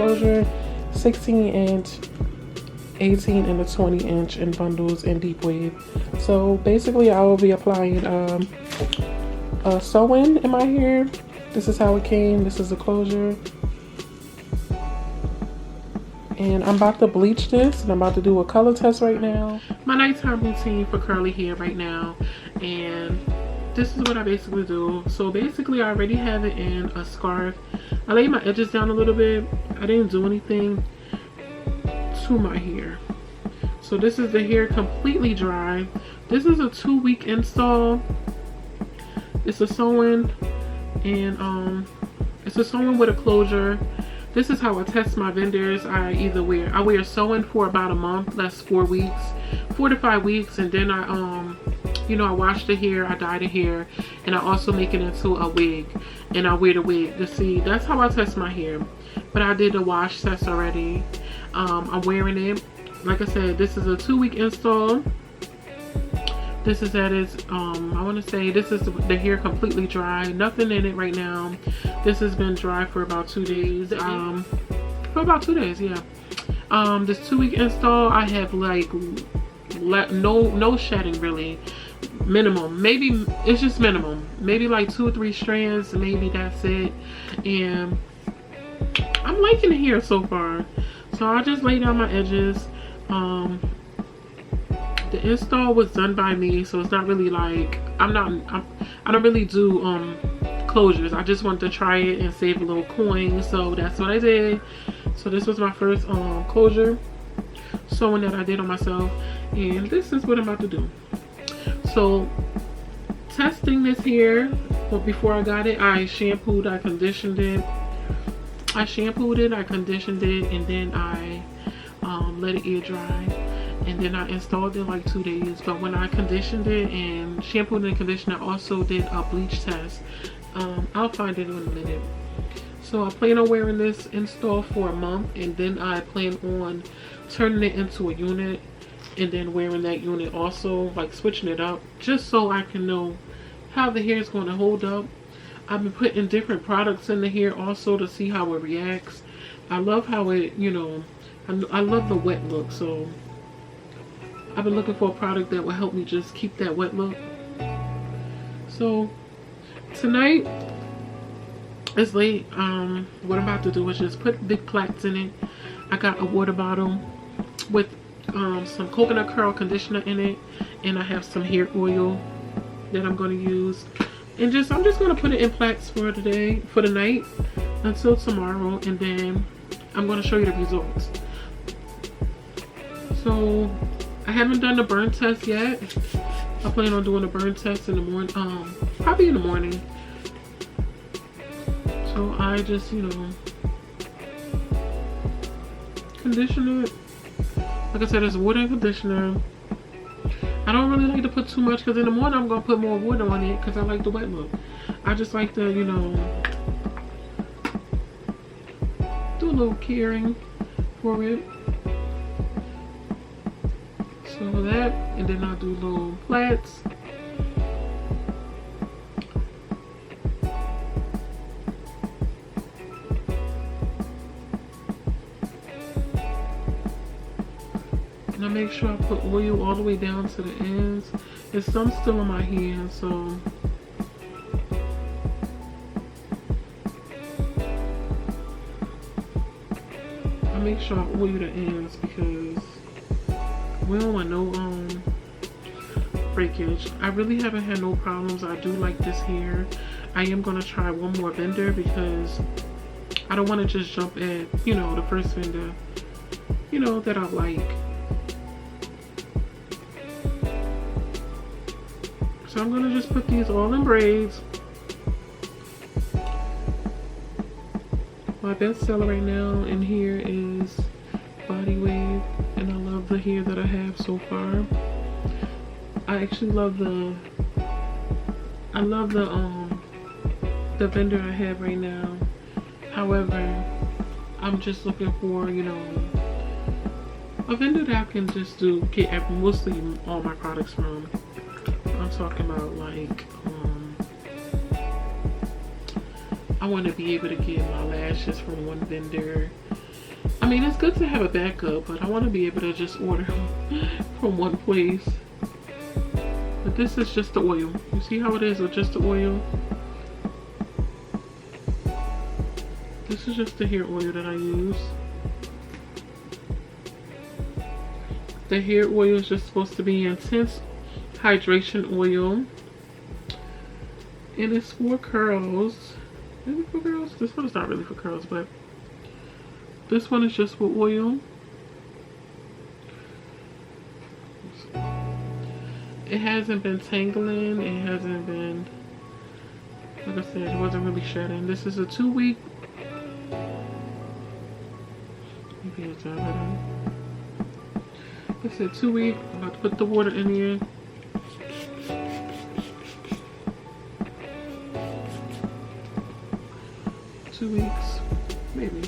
closure, 16 inch, 18 and a 20 inch in bundles in deep wave. So basically I will be applying a sew-in in my hair. This is how it came. This is the closure. And I'm about to bleach this, and I'm about to do a color test right now. My nighttime routine for curly hair right now, and this is what I basically do. So basically I already have it in a scarf. I laid my edges down a little bit. I didn't do anything to my hair. So this is the hair completely dry. This is a 2-week install. It's a sew-in, and it's a sew-in with a closure. This is how I test my vendors. I wear sew-in for about a month. That's 4 weeks, 4 to 5 weeks, and then I wash the hair, I dye the hair, and I also make it into a wig, and I wear the wig to see. That's how I test my hair. But I did the wash test already. I'm wearing it. Like I said, this is a 2-week install. This is at its, I want to say this is the hair completely dry. Nothing in it right now. This has been dry for about 2 days. For about 2 days, yeah. This 2-week install, I have like no shedding really. Minimum. Maybe it's just minimum. Maybe like 2 or 3 strands. Maybe that's it. And I'm liking the hair so far. So I just lay down my edges. The install was done by me, so it's not really like I don't really do closures. I just wanted to try it and save a little coin, so that's what I did. So this was my first closure sewing that I did on myself, and this is what I'm about to do. So testing this hair, but before I got it, I shampooed, I conditioned it. I shampooed it, I conditioned it, and then I let it air dry. And then I installed it like 2 days. But when I conditioned it and shampooed and conditioned, I also did a bleach test. I'll find it in a minute. So I plan on wearing this install for a month, and then I plan on turning it into a unit, and then wearing that unit also, like switching it up, just so I can know how the hair is going to hold up. I've been putting different products in the hair also to see how it reacts. I love how it, I love the wet look, so I've been looking for a product that will help me just keep that wet look. So tonight, it's late. What I'm about to do is just put big plaits in it. I got a water bottle with some coconut curl conditioner in it, and I have some hair oil that I'm going to use. And I'm just going to put it in plaits for today, for the night, until tomorrow, and then I'm going to show you the results. So I haven't done the burn test yet. I plan on doing a burn test in the morning, probably in the morning. So I just, condition it. Like I said, it's water and conditioner. I don't really like to put too much, because in the morning I'm going to put more water on it because I like the wet look. I just like to, do a little caring for it. So that, and then I'll do little plaits. And I make sure I put oil all the way down to the ends. There's some still in my hand, so I make sure I oil the ends because we don't want no breakage. I really haven't had no problems. I do like this hair. I am gonna try one more vendor because I don't want to just jump at the first vendor that I like. So I'm gonna just put these all in braids. My best seller right now in here is Body Wave, and I love the hair that I have so far. I actually love the vendor I have right now. However, I'm just looking for a vendor that I can just get mostly all my products from. I'm talking about like I want to be able to get my lashes from one vendor, I mean, it's good to have a backup, but I want to be able to just order from one place. But this is just the oil. You see how it is with just the oil? This is just the hair oil that I use. The hair oil is just supposed to be intense hydration oil. And it's for curls. Maybe for curls? This one is not really for curls, but this one is just for oil. It hasn't been tangling. It hasn't been, like I said, it wasn't really shedding. This is a 2-week. Maybe it's already. I said 2 weeks. I'm about to put the water in here. Two weeks, maybe.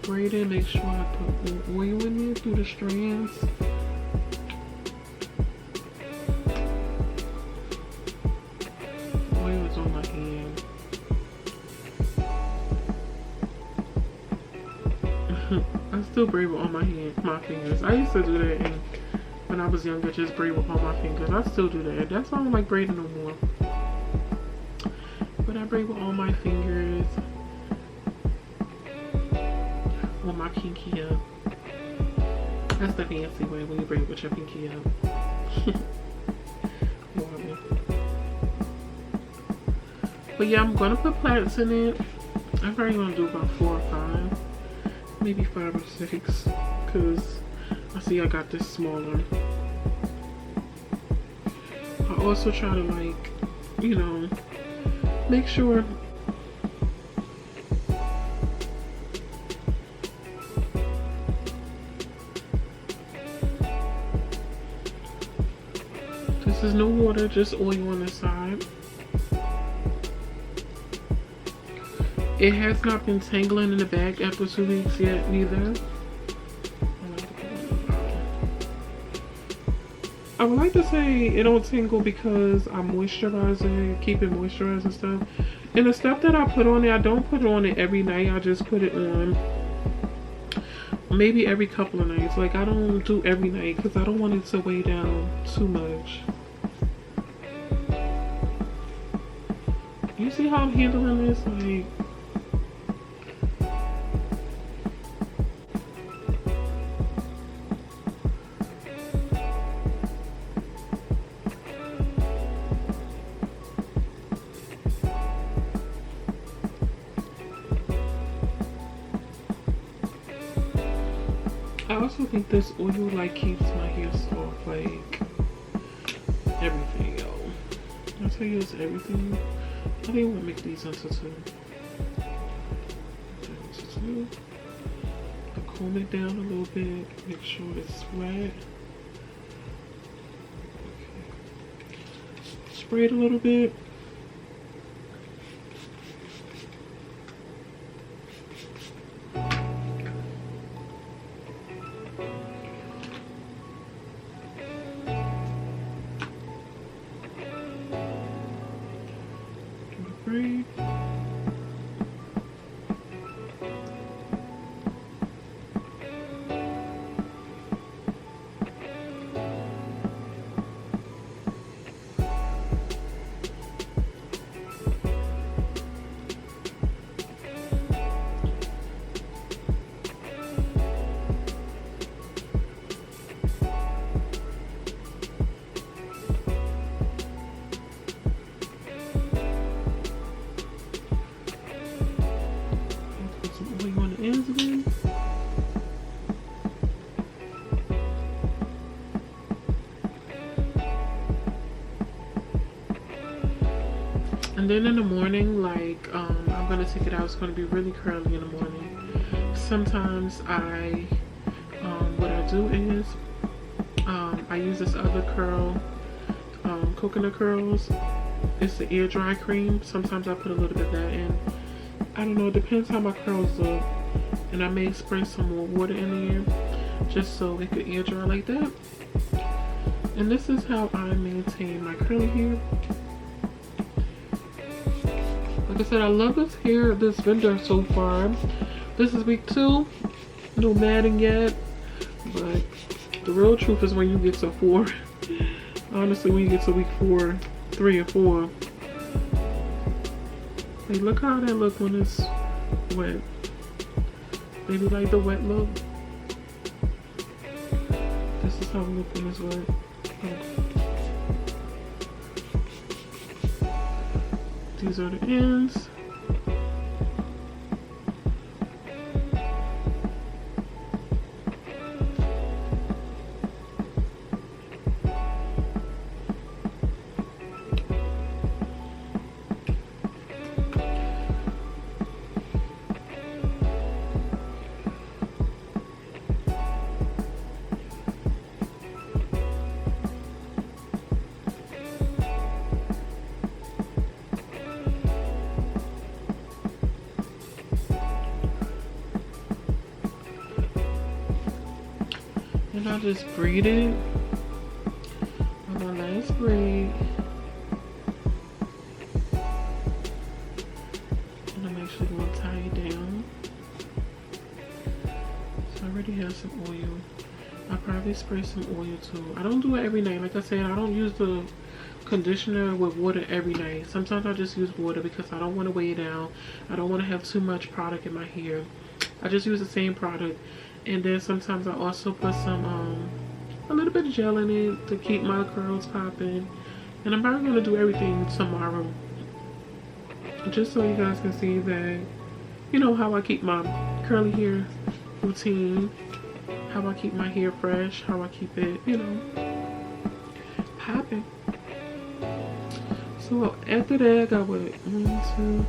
Braid it, make sure I put more oil in there through the strands. Oil is on my hand. I still braid with all my fingers. I used to do that when I was younger, just braid with all my fingers. I still do that. That's why I don't like braiding no more. But I braid with all my fingers. On my pinky up. That's the fancy way when you braid with your pinky up. But yeah, I'm gonna put plaits in it. I'm probably gonna do about 4 or 5. Maybe 5 or 6. Because I see I got this smaller. I also try to, like, you know, make sure this is no water, just oil on the side. It has not been tangling in the back after 2 weeks yet, neither. I would like to say it don't tingle because I'm moisturizing it, keep it moisturized and stuff. And the stuff that I put on it, I don't put it on it every night. I just put it on maybe every couple of nights. Like, I don't do every night because I don't want it to weigh down too much. You see how I'm handling this? Like, I also think this oil like keeps my hair soft, like everything, yo. I tell you, it's everything. I think we'll make these into 2. I comb it down a little bit, make sure it's flat. Okay. Spray it a little bit. Braid. Ends again. And then in the morning, like, I'm gonna take it out. It's gonna be really curly in the morning. Sometimes what I do is I use this other curl, coconut curls. It's the air dry cream. Sometimes I put a little bit of that in. I don't know, it depends how my curls look. And I may spray some more water in there just so it could air dry like that. And this is how I maintain my curly hair. Like I said, I love this vendor so far. This is week 2. No matting yet. But the real truth is when you get to 4. Honestly, when you get to week 4, 3 and 4. Hey, look how that look when it's wet. Maybe like the wet look. This is how it looks when it's wet. These are the ends. And I just braid it on my last braid. And I'm actually going to tie it down. So I already have some oil. I'll probably spray some oil too. I don't do it every night. Like I said, I don't use the conditioner with water every night. Sometimes I just use water because I don't want to weigh it down. I don't want to have too much product in my hair. I just use the same product. And then sometimes I also put some a little bit of gel in it to keep my curls popping. And I'm probably going to do everything tomorrow, just so you guys can see that, you know, how I keep my curly hair routine, how I keep my hair fresh, how I keep it, you know, popping. So after that, I got what, 1, 2.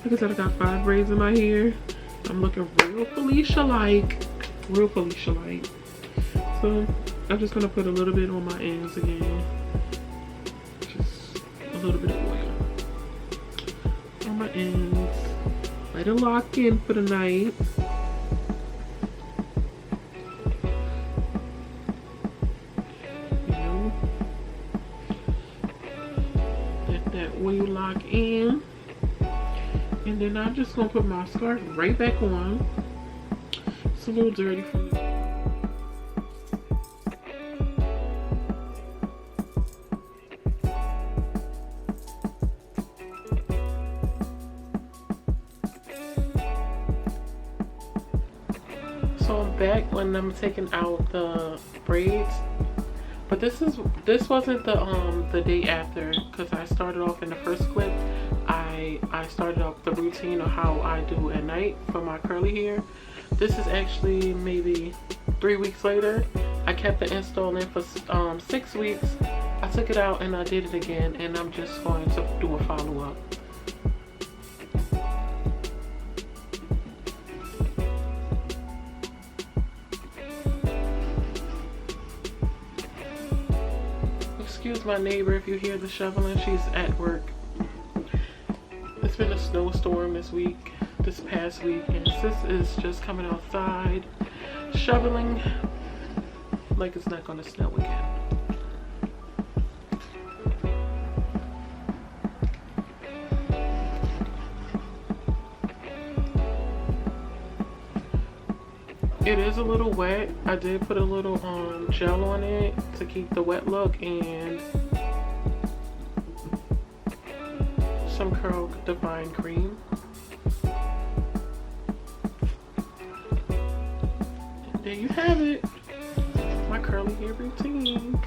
Like I said, I got 5 braids in my hair. I'm looking real Felicia-like. Real Felicia-like. So I'm just gonna put a little bit on my ends again. Just a little bit of oil on my ends. Let it lock in for the night. You know, let that oil lock in. And then I'm just gonna put my scarf right back on. It's a little dirty for me. So I'm back when I'm taking out the braids. But this wasn't the day after, because I started off in the first clip. I started off the routine of how I do at night for my curly hair. This is actually maybe 3 weeks later. I kept the install in for 6 weeks. I took it out and I did it again, and I'm just going to do a follow-up. Excuse my neighbor if you hear the shoveling. She's at work. It's been a snowstorm this past week, and sis is just coming outside shoveling like it's not gonna snow again. It is a little wet. I did put a little gel on it to keep the wet look, and some Curl Divine cream. And there you have it. My curly hair routine.